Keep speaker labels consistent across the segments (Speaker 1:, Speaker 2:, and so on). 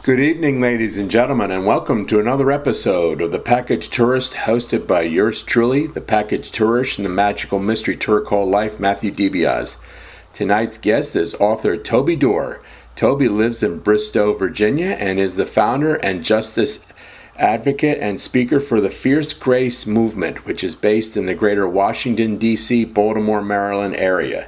Speaker 1: Good evening, ladies and gentlemen, and welcome to another episode of The Package Tourist, hosted by yours truly, the Package Tourist and the magical mystery tour called Life, Matthew DiBiase. Tonight's guest is author Toby Dorr. Toby lives in Bristow, Virginia, and is the founder and justice advocate and speaker for the Fierce Grace movement, which is based in the greater Washington, D.C., Baltimore, Maryland area.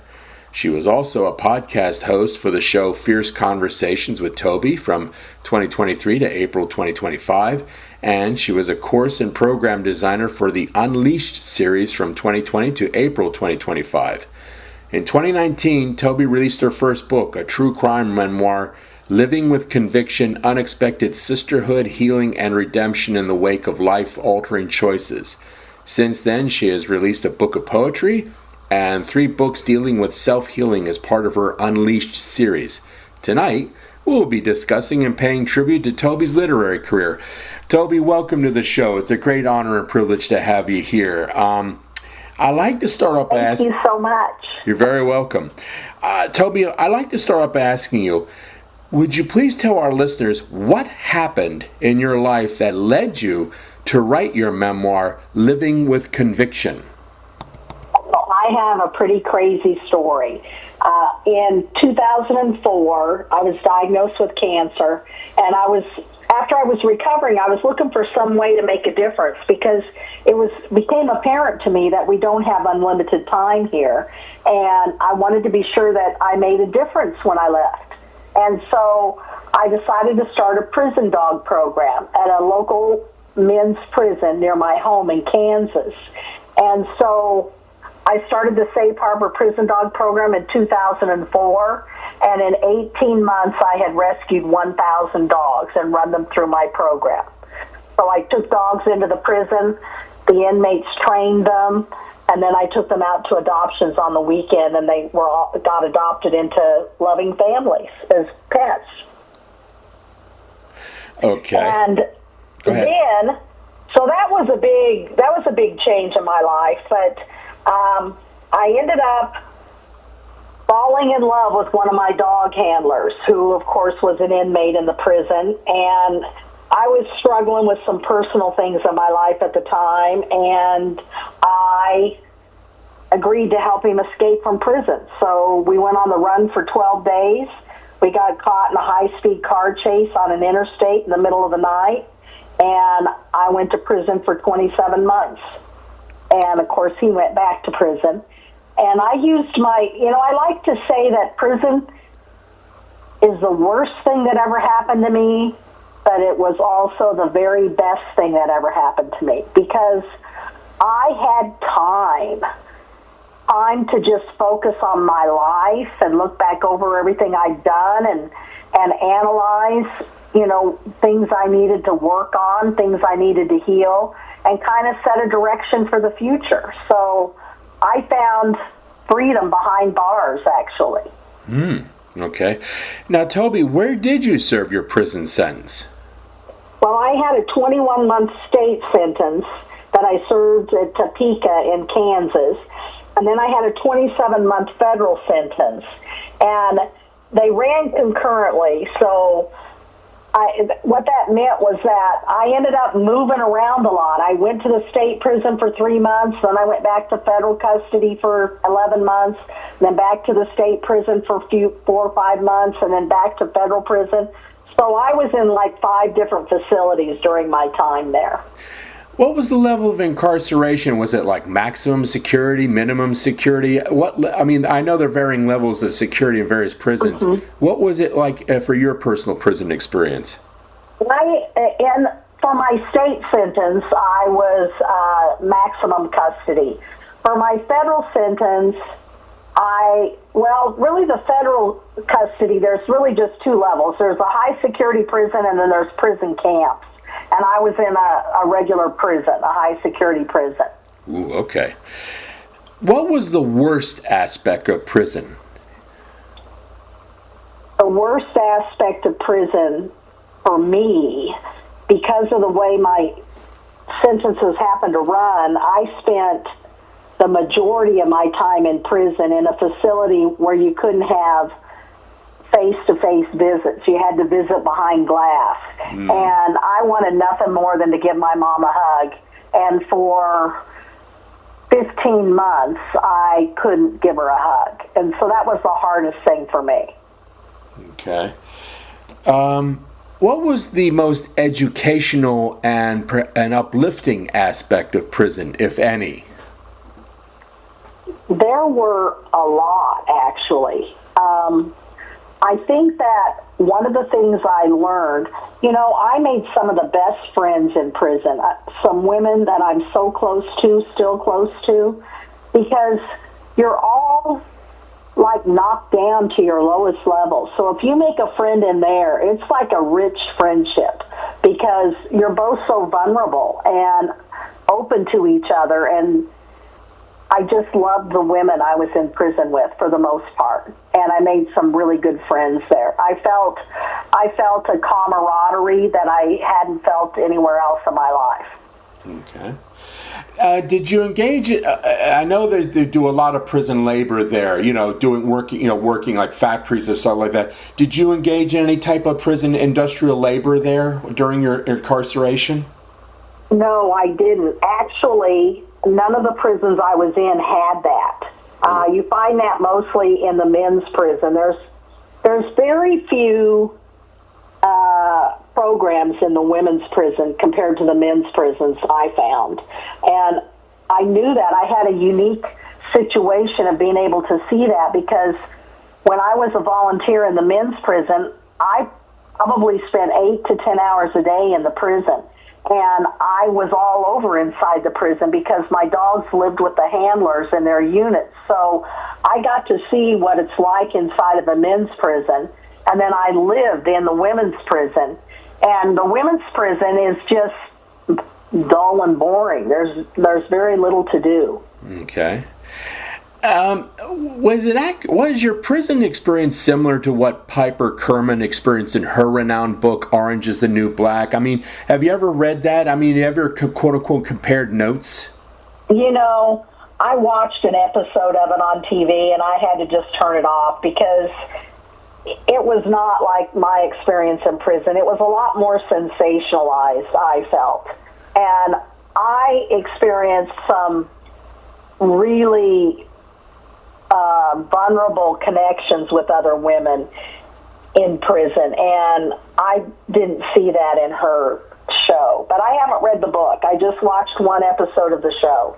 Speaker 1: She was also a podcast host for the show Fierce Conversations with Toby from 2023 to April 2025, and she was a course and program designer for the Unleashed series from 2020 to April 2025. In 2019, Toby released her first book, a true crime memoir, Living with Conviction, Unexpected Sisterhood, Healing, and Redemption in the Wake of Life-Altering Choices. Since then, she has released a book of poetry and 3 books dealing with self-healing as part of her Unleashed series. Tonight, we'll be discussing and paying tribute to Toby's literary career. Toby, welcome to the show. It's a great honor and privilege to have you here. I like to start off by asking...
Speaker 2: Thank you so much.
Speaker 1: You're very welcome. Toby, I like to start off by asking you, would you please tell our listeners what happened in your life that led you to write your memoir, Living with Conviction?
Speaker 2: I have a pretty crazy story. In 2004, I was diagnosed with cancer, and after I was recovering, I was looking for some way to make a difference because it became apparent to me that we don't have unlimited time here, and I wanted to be sure that I made a difference when I left. And so I decided to start a prison dog program at a local men's prison near my home in Kansas. And so I started the Safe Harbor Prison Dog Program in 2004, and in 18 months I had rescued 1,000 dogs and run them through my program. So I took dogs into the prison, the inmates trained them, and then I took them out to adoptions on the weekend, and they got adopted into loving families as pets.
Speaker 1: Okay.
Speaker 2: And then, so that was a big change in my life, but I ended up falling in love with one of my dog handlers, who, of course, was an inmate in the prison, and I was struggling with some personal things in my life at the time, and I agreed to help him escape from prison. So we went on the run for 12 days. We got caught in a high-speed car chase on an interstate in the middle of the night, and I went to prison for 27 months. And, of course, he went back to prison. And I used I like to say that prison is the worst thing that ever happened to me, but it was also the very best thing that ever happened to me because I had time to just focus on my life and look back over everything I'd done and analyze, things I needed to work on, things I needed to heal, and kind of set a direction for the future. So I found freedom behind bars, actually.
Speaker 1: Okay. Now, Toby, where did you serve your prison sentence?
Speaker 2: Well, I had a 21-month state sentence that I served at Topeka in Kansas, and then I had a 27-month federal sentence. And they ran concurrently, so what that meant was that I ended up moving around a lot. I went to the state prison for 3 months, then I went back to federal custody for 11 months, then back to the state prison for 4 or 5 months, and then back to federal prison. So I was in like 5 different facilities during my time there.
Speaker 1: What was the level of incarceration? Was it like maximum security, minimum security? I know there are varying levels of security in various prisons. Mm-hmm. What was it like for your personal prison experience?
Speaker 2: For my state sentence, I was maximum custody. For my federal sentence, really the federal custody, there's really just 2 levels. There's a high security prison and then there's prison camps. And I was in a regular prison, a high-security prison.
Speaker 1: Ooh, okay. What was the worst aspect of prison?
Speaker 2: The worst aspect of prison for me, because of the way my sentences happened to run, I spent the majority of my time in prison in a facility where you couldn't have face-to-face visits. You had to visit behind glass. And I wanted nothing more than to give my mom a hug. And for 15 months, I couldn't give her a hug. And so that was the hardest thing for me.
Speaker 1: Okay. What was the most educational and uplifting aspect of prison, if any?
Speaker 2: There were a lot, actually. I think that one of the things I learned, I made some of the best friends in prison. Some women that I'm so close to, still close to, because you're all like knocked down to your lowest level. So if you make a friend in there, it's like a rich friendship because you're both so vulnerable and open to each other. And I just loved the women I was in prison with for the most part. And I made some really good friends there. I felt a camaraderie that I hadn't felt anywhere else in my life.
Speaker 1: Okay. Did you engage? I know they do a lot of prison labor there. Working like factories and stuff like that. Did you engage in any type of prison industrial labor there during your incarceration?
Speaker 2: No, I didn't. Actually, none of the prisons I was in had that. You find that mostly in the men's prison. There's very few programs in the women's prison compared to the men's prisons I found. And I knew that. I had a unique situation of being able to see that because when I was a volunteer in the men's prison, I probably spent 8 to 10 hours a day in the prison. And I was all over inside the prison because my dogs lived with the handlers in their units. So I got to see what it's like inside of a men's prison. And then I lived in the women's prison. And the women's prison is just dull and boring. There's very little to do.
Speaker 1: Okay. Was your prison experience similar to what Piper Kerman experienced in her renowned book, Orange is the New Black? I mean, have you ever read that? I mean, have you ever, quote-unquote, compared notes?
Speaker 2: I watched an episode of it on TV, and I had to just turn it off because it was not like my experience in prison. It was a lot more sensationalized, I felt. And I experienced some really vulnerable connections with other women in prison, and I didn't see that in her show. But I haven't read the book. I just watched one episode of the show.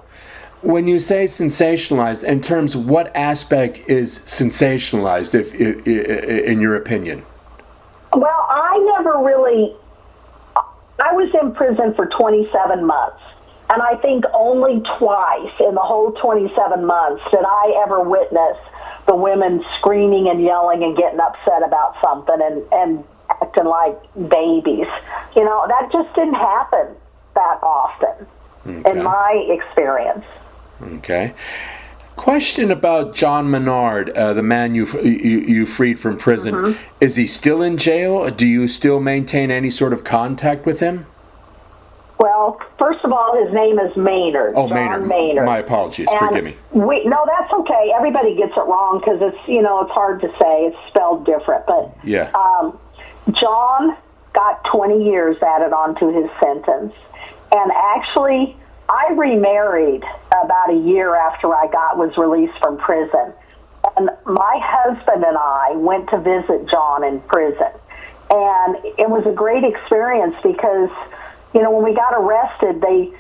Speaker 3: When you say sensationalized, in terms of what aspect is sensationalized, if in your opinion?
Speaker 2: Well, I was in prison for 27 months. And I think only twice in the whole 27 months did I ever witness the women screaming and yelling and getting upset about something and acting like babies. That just didn't happen that often in my experience.
Speaker 3: Okay. Question about John Menard, the man you freed from prison. Mm-hmm. Is he still in jail? Do you still maintain any sort of contact with him?
Speaker 2: Well, first of all, his name is Maynard.
Speaker 3: Oh,
Speaker 2: John
Speaker 3: Maynard. My apologies.
Speaker 2: And
Speaker 3: forgive me.
Speaker 2: No, that's okay. Everybody gets it wrong because it's hard to say. It's spelled different. But
Speaker 3: yeah.
Speaker 2: John got 20 years added onto his sentence. And actually, I remarried about a year after I was released from prison. And my husband and I went to visit John in prison. And it was a great experience because when we got arrested, they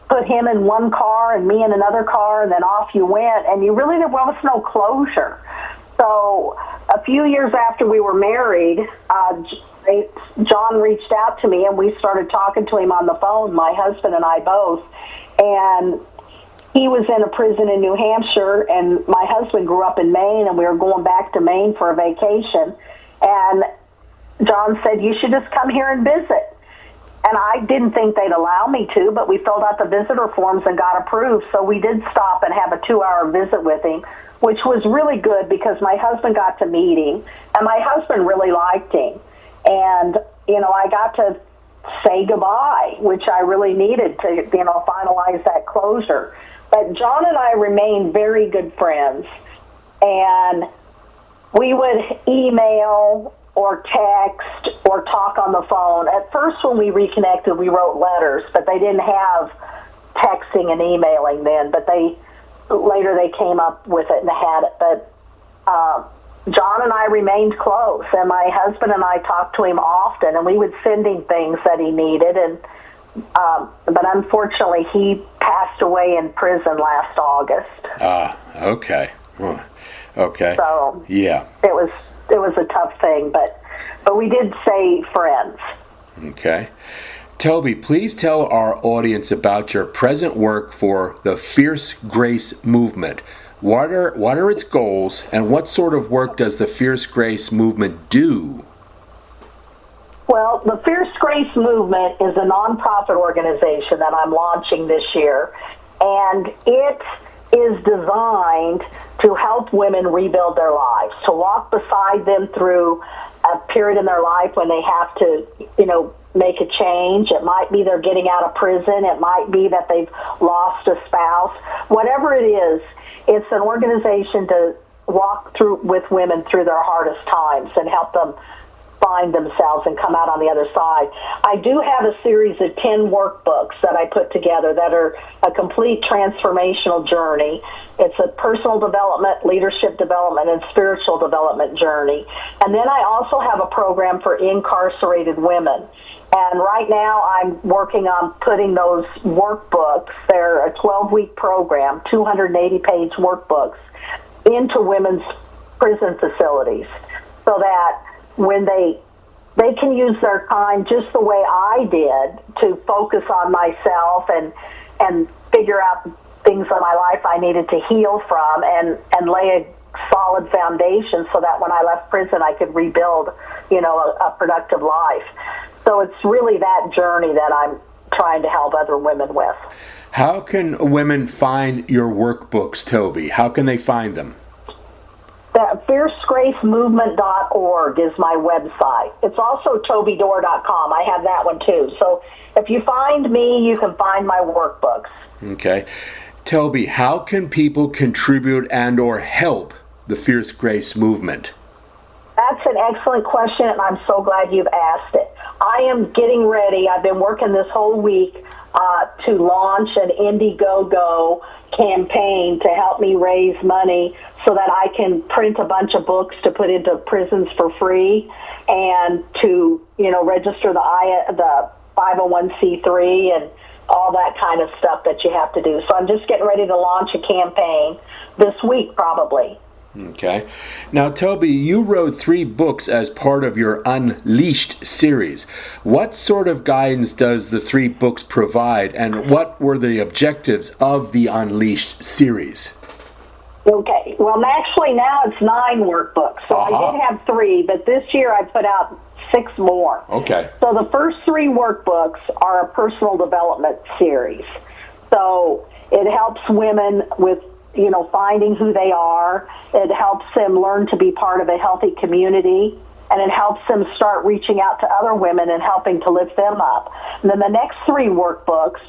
Speaker 2: put him in one car and me in another car, and then off you went, and there was no closure. So a few years after we were married, John reached out to me, and we started talking to him on the phone, my husband and I both, and he was in a prison in New Hampshire, and my husband grew up in Maine, and we were going back to Maine for a vacation, and John said, "You should just come here and visit." And I didn't think they'd allow me to, but we filled out the visitor forms and got approved. So we did stop and have a 2-hour visit with him, which was really good because my husband got to meet him, and my husband really liked him. And, I got to say goodbye, which I really needed to, finalize that closure. But John and I remained very good friends. And we would email or text or talk on the phone. At first, when we reconnected, we wrote letters, but they didn't have texting and emailing then. But later they came up with it and had it. But John and I remained close, and my husband and I talked to him often, and we would send him things that he needed. And but unfortunately, he passed away in prison last August.
Speaker 3: Okay. Okay.
Speaker 2: So
Speaker 3: yeah,
Speaker 2: it was a tough thing, but we did stay friends.
Speaker 3: Okay. Toby, please tell our audience about your present work for the Fierce Grace Movement. What are its goals, and what sort of work does the Fierce Grace Movement do?
Speaker 2: Well, the Fierce Grace Movement is a nonprofit organization that I'm launching this year, and it is designed to help women rebuild their lives, to walk beside them through a period in their life when they have to, make a change. It might be they're getting out of prison. It might be that they've lost a spouse. Whatever it is, it's an organization to walk through with women through their hardest times and help them find themselves and come out on the other side. I do have a series of 10 workbooks that I put together that are a complete transformational journey. It's a personal development, leadership development, and spiritual development journey. And then I also have a program for incarcerated women. And right now I'm working on putting those workbooks, they're a 12-week program, 280-page workbooks, into women's prison facilities so that when they can use their time just the way I did to focus on myself and figure out things in my life I needed to heal from and lay a solid foundation so that when I left prison I could rebuild, a productive life. So it's really that journey that I'm trying to help other women with.
Speaker 3: How can women find your workbooks, Toby? How can they find them?
Speaker 2: FierceGraceMovement.org is my website. It's also TobyDorr.com. I have that one too. So if you find me, you can find my workbooks.
Speaker 3: Okay. Toby, how can people contribute and or help the Fierce Grace Movement?
Speaker 2: That's an excellent question, and I'm so glad you've asked it. I am getting ready. I've been working this whole week to launch an Indiegogo campaign to help me raise money so that I can print a bunch of books to put into prisons for free and to, register the 501c3 and all that kind of stuff that you have to do. So I'm just getting ready to launch a campaign this week probably.
Speaker 3: Okay. Now, Toby, you wrote 3 books as part of your Unleashed series. What sort of guidance does the 3 books provide, and what were the objectives of the Unleashed series?
Speaker 2: Okay. Well, actually, now it's 9 workbooks. So I did have 3, but this year I put out 6 more.
Speaker 3: Okay.
Speaker 2: So the first 3 workbooks are a personal development series. So it helps women with finding who they are. It helps them learn to be part of a healthy community, and it helps them start reaching out to other women and helping to lift them up. And then the next 3 workbooks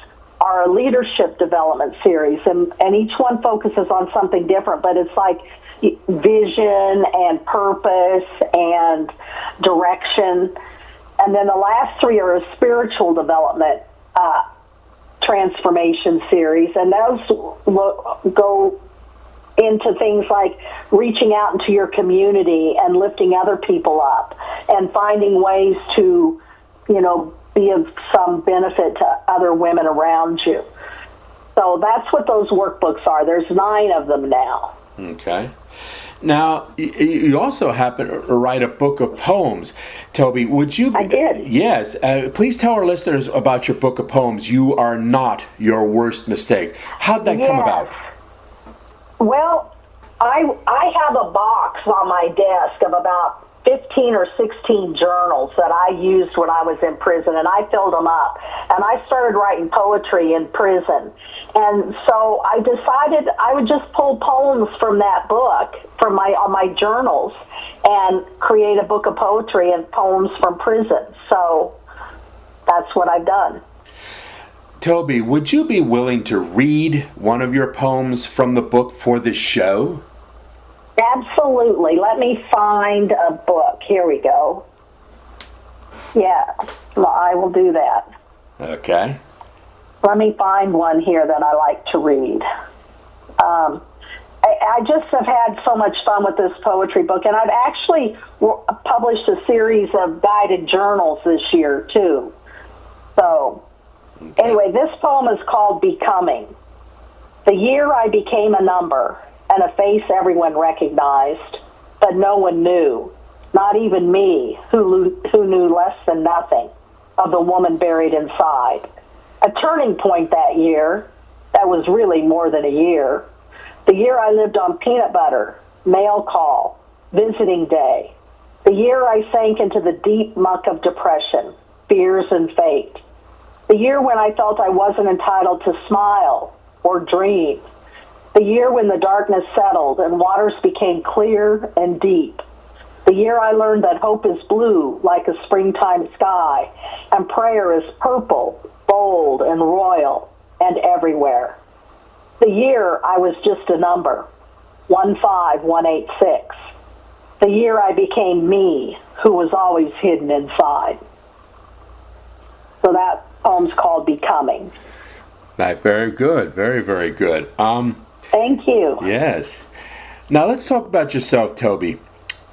Speaker 2: are a leadership development series, and each one focuses on something different, but it's like vision and purpose and direction. And then the last 3 are a spiritual development transformation series, and those go into things like reaching out into your community and lifting other people up and finding ways to, be of some benefit to other women around you. So that's what those workbooks are. There's 9 of them now.
Speaker 3: Okay. Now, you also happen to write a book of poems. Toby, would you...
Speaker 2: I did.
Speaker 3: Yes. Please tell our listeners about your book of poems, You Are Not Your Worst Mistake. How'd that come about?
Speaker 2: Well, I have a box on my desk of about 15 or 16 journals that I used when I was in prison, and I filled them up. And I started writing poetry in prison. And so I decided I would just pull poems from that book, from my journals, and create a book of poetry and poems from prison. So that's what I've done.
Speaker 3: Toby, would you be willing to read one of your poems from the book for this show?
Speaker 2: Absolutely. Let me find a book. Here we go. Yeah, I will do that.
Speaker 3: Okay.
Speaker 2: Let me find one here that I like to read. I just have had so much fun with this poetry book, and I've actually published a series of guided journals this year, too. So, anyway, this poem is called Becoming. The year I became a number and a face everyone recognized, but no one knew, not even me, who knew less than nothing of the woman buried inside. A turning point that year, that was really more than a year. The year I lived on peanut butter, mail call, visiting day. The year I sank into the deep muck of depression, fears and fate. The year when I felt I wasn't entitled to smile or dream. The year when the darkness settled and waters became clear and deep. The year I learned that hope is blue like a springtime sky, and prayer is purple, bold and royal, and everywhere. The year I was just a number, 15186. The year I became me, who was always hidden inside. So that poem's called Becoming.
Speaker 3: Very good. Very, very good.
Speaker 2: Thank you.
Speaker 3: Yes. Now let's talk about yourself, Toby.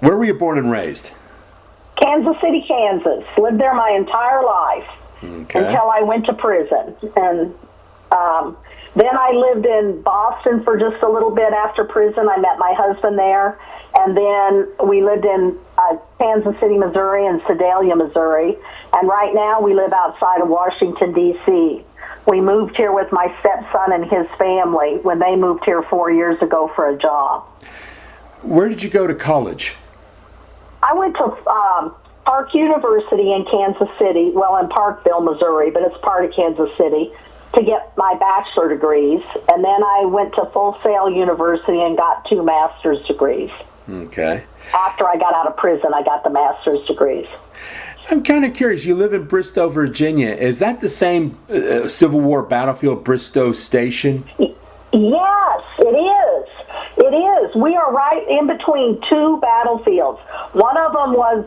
Speaker 3: Where were you born and raised?
Speaker 2: Kansas City, Kansas. Lived there my entire life until I went to prison. And then I lived in Boston for just a little bit after prison. I met my husband there. And then we lived in Kansas City, Missouri, and Sedalia, Missouri. And right now we live outside of Washington, D.C. We moved here with my stepson and his family when they moved here 4 years ago for a job.
Speaker 3: Where did you go to college?
Speaker 2: I went to Park University in Kansas City, well, in Parkville, Missouri, but it's part of Kansas City, to get my bachelor degrees. And then I went to Full Sail University and got 2 master's degrees.
Speaker 3: Okay.
Speaker 2: After I got out of prison, I got the master's degrees.
Speaker 3: I'm kind of curious. You live in Bristow, Virginia. Is that the same Civil War battlefield, Bristow Station?
Speaker 2: Yes, it is. It is. We are right in between 2 battlefields. One of them was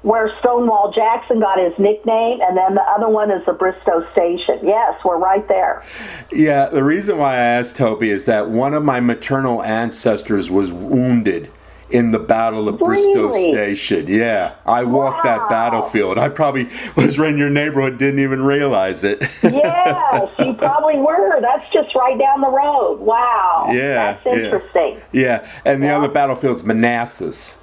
Speaker 2: where Stonewall Jackson got his nickname, and then the other one is the Bristow Station. Yes, we're right there.
Speaker 3: Yeah, the reason why I asked Toby is that one of my maternal ancestors was wounded in the Battle of Bristow Station. Yeah, I walked that battlefield. I probably was in your neighborhood, didn't even realize it.
Speaker 2: Yes, you probably were. That's just right down the road. Wow.
Speaker 3: Yeah.
Speaker 2: That's interesting.
Speaker 3: Yeah, and the other battlefield's Manassas.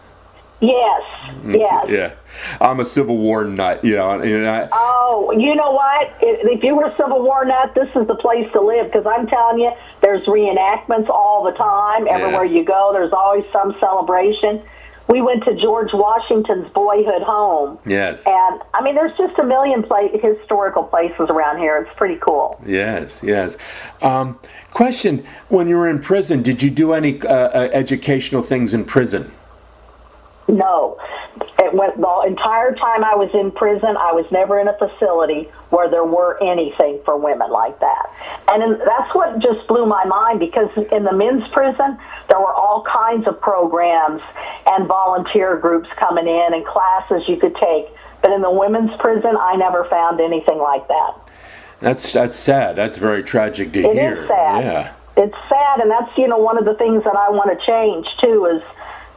Speaker 2: Yes, yes.
Speaker 3: Yeah, I'm a Civil War nut,
Speaker 2: Oh, you know what? If you were a Civil War nut, this is the place to live, because I'm telling you, there's reenactments all the time. Everywhere you go, there's always some celebration. We went to George Washington's boyhood home.
Speaker 3: Yes.
Speaker 2: And, I mean, there's just a million historical places around here. It's pretty cool.
Speaker 3: Yes, yes. Question, when you were in prison, did you do any educational things in prison?
Speaker 2: No. The entire time I was in prison, I was never in a facility where there were anything for women like that. And that's what just blew my mind, because in the men's prison, there were all kinds of programs and volunteer groups coming in and classes you could take. But in the women's prison, I never found anything like that.
Speaker 3: That's sad. That's very tragic to hear.
Speaker 2: It is sad.
Speaker 3: Yeah.
Speaker 2: It's sad, and that's, one of the things that I want to change, too, is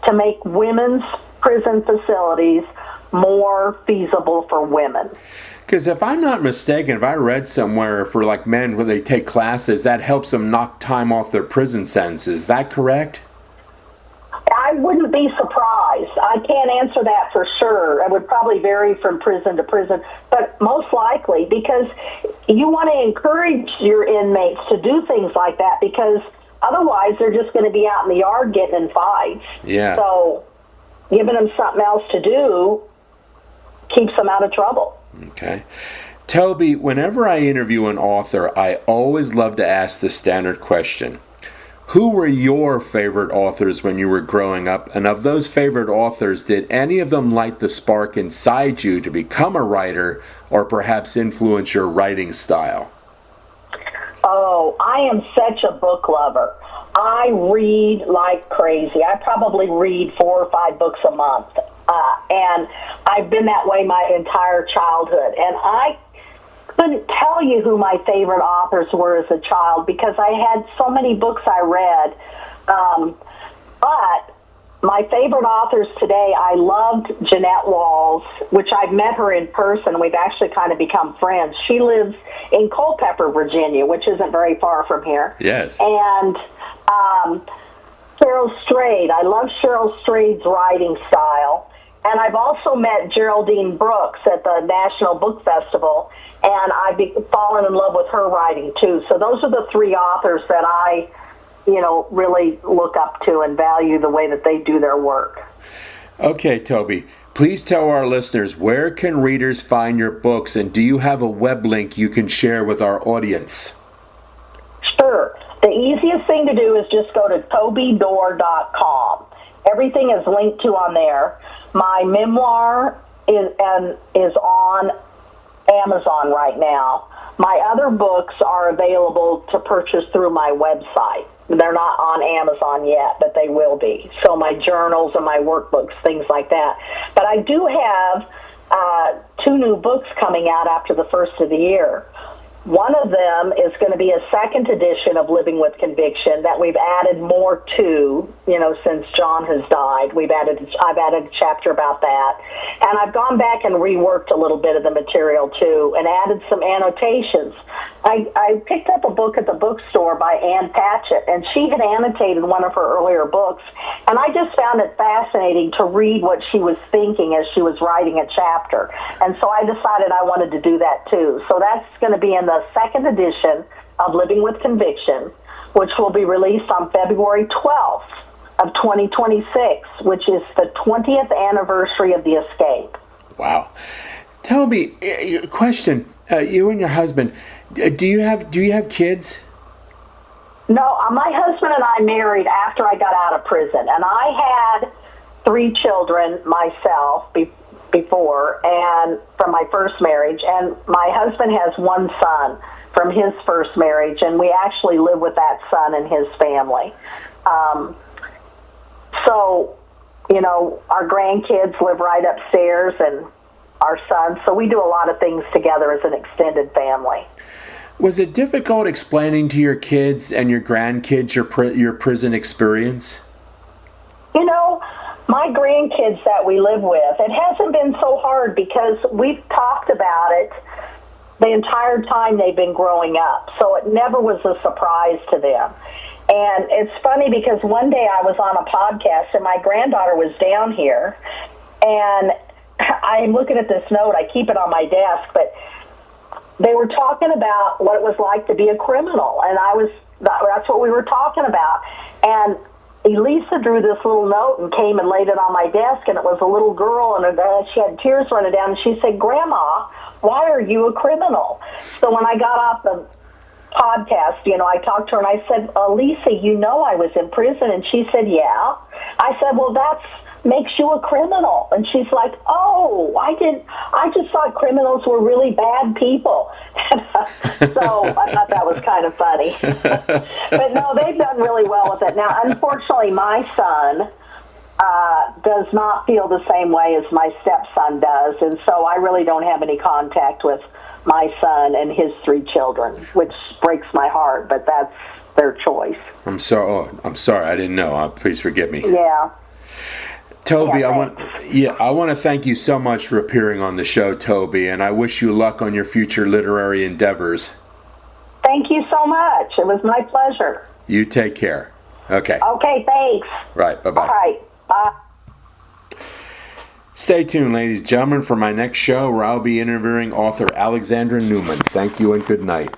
Speaker 2: to make women's prison facilities more feasible for women.
Speaker 3: Because if I'm not mistaken, if I read somewhere for like men when they take classes, that helps them knock time off their prison sentences. Is that correct?
Speaker 2: I wouldn't be surprised. I can't answer that for sure. It would probably vary from prison to prison, but most likely, because you want to encourage your inmates to do things like that, because otherwise they're just going to be out in the yard getting in fights.
Speaker 3: Yeah.
Speaker 2: So giving them something else to do keeps them out of trouble.
Speaker 3: Okay. Toby, whenever I interview an author, I always love to ask the standard question. Who were your favorite authors when you were growing up? And of those favorite authors, did any of them light the spark inside you to become a writer, or perhaps influence your writing style?
Speaker 2: Oh, I am such a book lover. I read like crazy. I probably read 4 or 5 books a month. And I've been that way my entire childhood. And I couldn't tell you who my favorite authors were as a child because I had so many books I read. But my favorite authors today, I loved Jeanette Walls, which I've met her in person. We've actually kind of become friends. She lives in Culpeper, Virginia, which isn't very far from here.
Speaker 3: Yes.
Speaker 2: And Cheryl Strayed. I love Cheryl Strayed's writing style. And I've also met Geraldine Brooks at the National Book Festival, and I've fallen in love with her writing, too. So those are the 3 authors that I really look up to and value the way that they do their work.
Speaker 3: Okay, Toby, please tell our listeners, where can readers find your books, and do you have a web link you can share with our audience?
Speaker 2: Sure. The easiest thing to do is just go to tobydorr.com. Everything is linked to on there. My memoir is on Amazon right now. My other books are available to purchase through my website. They're not on Amazon yet, but they will be. So my journals and my workbooks, things like that. But I do have 2 new books coming out after the first of the year. One of them is going to be a second edition of Living with Conviction that we've added more to, since John has died. I've added a chapter about that. And I've gone back and reworked a little bit of the material, too, and added some annotations. I picked up a book at the bookstore by Ann Patchett, and she had annotated one of her earlier books. And I just found it fascinating to read what she was thinking as she was writing a chapter. And so I decided I wanted to do that, too. So that's going to be in the second edition of Living with Conviction, which will be released on February 12th of 2026, which is the 20th anniversary of the escape.
Speaker 3: Wow. Tell me, question, you and your husband, do you have kids?
Speaker 2: No, my husband and I married after I got out of prison, and I had 3 children myself before, and from my first marriage, and my husband has 1 son from his first marriage, and we actually live with that son and his family. So, our grandkids live right upstairs, and our son, so we do a lot of things together as an extended family.
Speaker 3: Was it difficult explaining to your kids and your grandkids your prison experience?
Speaker 2: My grandkids that we live with, it hasn't been so hard because we've talked about it the entire time they've been growing up. So it never was a surprise to them. And it's funny because one day I was on a podcast and my granddaughter was down here, and I'm looking at this note. I keep it on my desk, but they were talking about what it was like to be a criminal, and that's what we were talking about. And Elisa drew this little note and came and laid it on my desk, and it was a little girl, and she had tears running down, and she said, "Grandma, why are you a criminal?" So when I got off the podcast, I talked to her, and I said, "Elisa, I was in prison," and she said, "Yeah." I said, "Well, that's makes you a criminal." And she's like, "Oh, I just thought criminals were really bad people." So I thought that was kind of funny. But no, they've done really well with it. Now, unfortunately, my son does not feel the same way as my stepson does, and so I really don't have any contact with my son and his 3 children, which breaks my heart, but that's their choice.
Speaker 3: I'm sorry. I didn't know. Please forgive me.
Speaker 2: Yeah.
Speaker 3: Toby, I want to thank you so much for appearing on the show, Toby, and I wish you luck on your future literary endeavors.
Speaker 2: Thank you so much. It was my pleasure.
Speaker 3: You take care. Okay.
Speaker 2: Okay, thanks.
Speaker 3: Right, bye-bye.
Speaker 2: All right, bye.
Speaker 3: Stay tuned, ladies and gentlemen, for my next show where I'll be interviewing author Alexandra Newman. Thank you and good night.